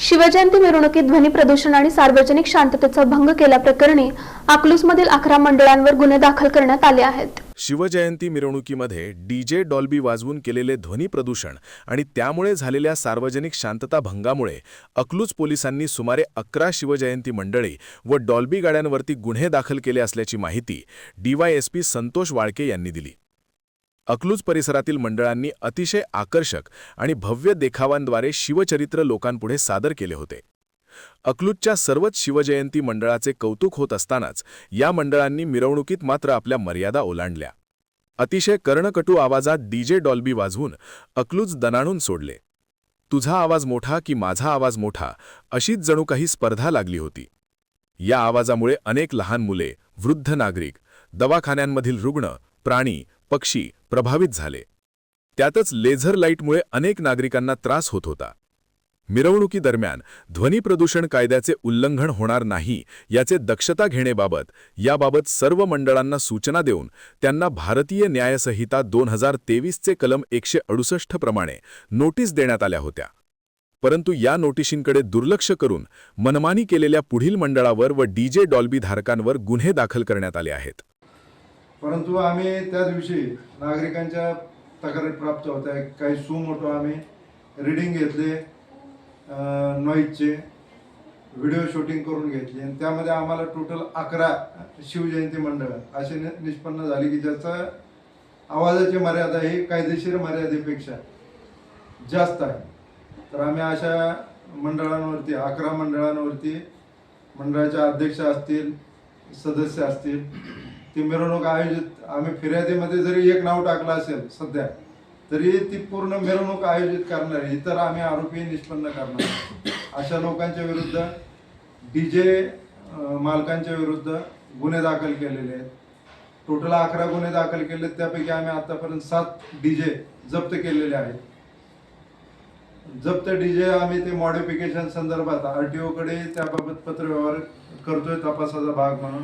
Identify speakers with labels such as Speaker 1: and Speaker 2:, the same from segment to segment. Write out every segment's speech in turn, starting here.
Speaker 1: शिवजयंती मिरवणुकीत ध्वनी प्रदूषण आणि सार्वजनिक शांततेचा भंग केल्याप्रकरणी अकलूजमधील 11 मंडळांवर गुन्हे दाखल करण्यात आले आहेत।
Speaker 2: शिवजयंती मिरवणुकीमध्ये डीजे डॉल्बी वाजवून केलेले ध्वनी प्रदूषण आणि त्यामुळे झालेल्या सार्वजनिक शांतता भंगामुळे अकलूज पोलिसांनी सुमारे 11 शिवजयंती मंडळे व डॉल्बी गाड्यांवरती गुन्हे दाखल केले असल्याची माहिती DYSP संतोष वाळके यांनी दिली। अकलूज परिसरातील मंडळांनी अतिशय आकर्षक आणि भव्य देखावांद्वारे शिवचरित्र लोकांपुढे सादर केले होते। अकलूजच्या सर्वच शिवजयंती मंडळाचे कौतुक होत असतानाच या मंडळांनी मिरवणुकीत मात्र आपल्या मर्यादा ओलांडल्या। अतिशय कर्णकटू आवाजात डीजे डॉल्बी वाजवून अकलूज दणाणून सोडले। तुझा आवाज मोठा की माझा आवाज मोठा अशीच जणू काही स्पर्धा लागली होती। या आवाजामुळे अनेक लहान मुले, वृद्ध नागरिक, दवाखान्यांमधील रुग्ण, प्राणी, पक्षी प्रभावित झाले। त्यातच लेझर लाईटमुळे अनेक नागरिकांना त्रास होत होता। मिरवणुकीदरम्यान ध्वनी प्रदूषण कायद्याचे उल्लंघन होणार नाही याचे दक्षता घेण्याबाबत याबाबत सर्व मंडळांना सूचना देऊन त्यांना भारतीय न्याय संहिता 2023 चे कलम 168 प्रमाणे नोटीस देण्यात आल्या होत्या। परंतु या नोटिशींकडे दुर्लक्ष करून मनमानी केलेल्या पुढील मंडळावर व डीजे डॉल्बी धारकांवर गुन्हे दाखल करण्यात आले आहेत।
Speaker 3: परंतु आम्ही त्या दिवशी नागरिकांच्या तक्रारी प्राप्त होत्या, काही सुमोटो आम्ही रीडिंग घेतले, नॉईजचे व्हिडिओ शूटिंग करून घेतली आणि त्यामध्ये आम्हाला टोटल 11 शिवजयंती मंडळ असे निष्पन्न झाले की ज्याचा आवाजाची मर्यादा ही कायदेशीर मर्यादेपेक्षा जास्त आहे। तर आम्ही अशा मंडळांवरती 11 मंडळांवरती मंडळाचे अध्यक्ष असतील, सदस्य असतील, ती मिरवणूक आयोजित आम्ही फिर्यादीमध्ये जरी एक नाव टाकलं असेल सध्या तरी ती पूर्ण मिरवणूक आयोजित करणारे इतर आम्ही आरोपी निष्पन्न करणार अशा लोकांच्या विरुद्ध, डीजे मालकांच्या विरुद्ध गुन्हे दाखल केलेले आहेत। टोटल 11 गुन्हे दाखल केले, त्यापैकी आम्ही आतापर्यंत 7 डीजे जप्त केलेले आहेत। जप्त डीजे आम्ही ते मॉडिफिकेशन संदर्भात RTO कडे त्याबाबत पत्रव्यवहार करतोय तपासाचा भाग म्हणून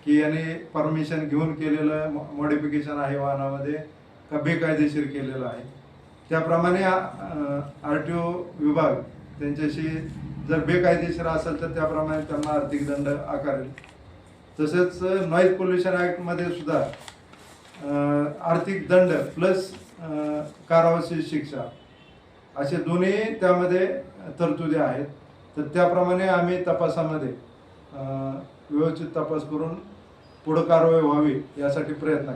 Speaker 3: की याने परमिशन घेऊन केलेलं मॉडिफिकेशन आहे वाहनामध्ये का बेकायदेशीर केलेलं आहे। त्याप्रमाणे RTO विभाग त्यांच्याशी जर बेकायदेशीर असेल तर त्याप्रमाणे त्यांना आर्थिक दंड आकारेल। तसेच नॉईज पोल्युशन ॲक्टमध्ये सुद्धा आर्थिक दंड प्लस कारावासी शिक्षा असे दोन्ही त्यामध्ये तरतुदी आहेत। तर त्याप्रमाणे आम्ही तपासामध्ये व्यवस्थित तपास करून पुढे कारवाई व्हावी यासाठी प्रयत्न